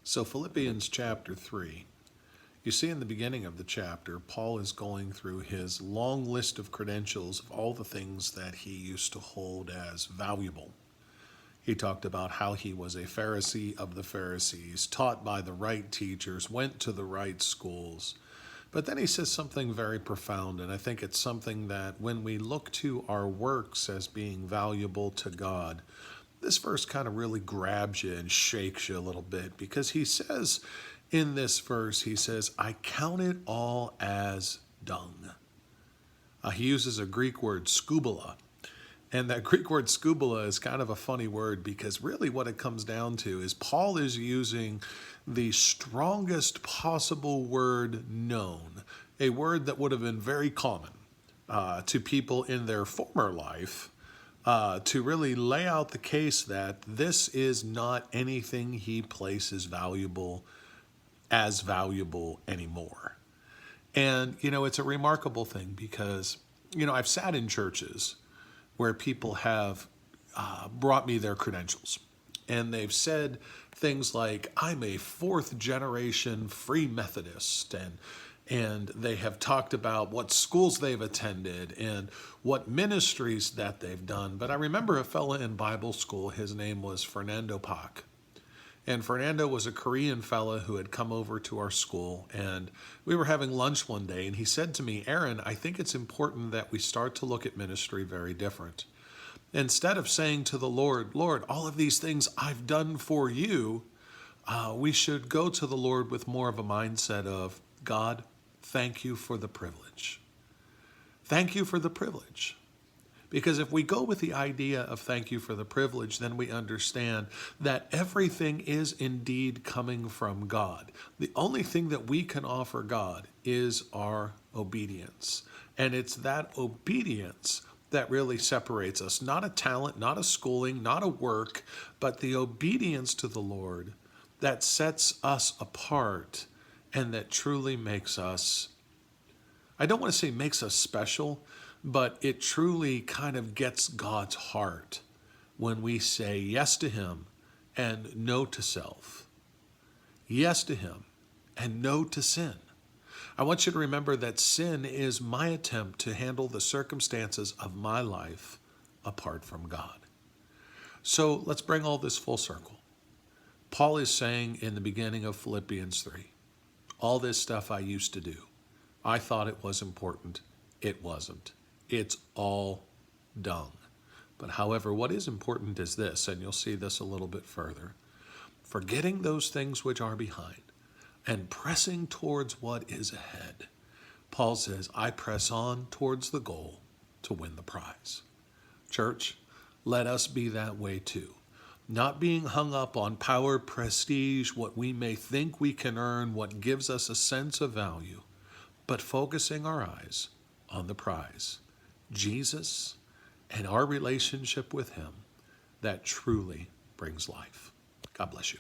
So Philippians chapter 3, you see in the beginning of the chapter, Paul is going through his long list of credentials of all the things that he used to hold as valuable. He talked about how he was a Pharisee of the Pharisees, taught by the right teachers, went to the right schools. But then he says something very profound, and I think it's something that when we look to our works as being valuable to God, this verse kind of really grabs you and shakes you a little bit, because he says in this verse, he says, I count it all as dung. He uses a Greek word, skubala. And that Greek word skubala is kind of a funny word, because really what it comes down to is Paul is using the strongest possible word known, a word that would have been very common to people in their former life, to really lay out the case that this is not anything he places as valuable anymore. And, it's a remarkable thing because, I've sat in churches where people have brought me their credentials, and they've said things like, I'm a fourth generation Free Methodist, and they have talked about what schools they've attended and what ministries that they've done. But I remember a fella in Bible school, his name was Fernando Pak. And Fernando was a Korean fella who had come over to our school, and we were having lunch one day, and he said to me, Aaron, I think it's important that we start to look at ministry very different. Instead of saying to the Lord, Lord, all of these things I've done for you, we should go to the Lord with more of a mindset of, God, thank you for the privilege. Thank you for the privilege. Because if we go with the idea of thank you for the privilege, then we understand that everything is indeed coming from God. The only thing that we can offer God is our obedience. And it's that obedience that really separates us. Not a talent, not a schooling, not a work, but the obedience to the Lord that sets us apart and that truly makes us, I don't want to say makes us special, but it truly kind of gets God's heart when we say yes to Him and no to self. Yes to Him and no to sin. I want you to remember that sin is my attempt to handle the circumstances of my life apart from God. So let's bring all this full circle. Paul is saying in the beginning of Philippians 3, all this stuff I used to do, I thought it was important. It wasn't. It's all dung. But however, what is important is this, and you'll see this a little bit further. Forgetting those things which are behind and pressing towards what is ahead. Paul says, I press on towards the goal to win the prize. Church, let us be that way too. Not being hung up on power, prestige, what we may think we can earn, what gives us a sense of value, but focusing our eyes on the prize, Jesus and our relationship with Him that truly brings life. God bless you.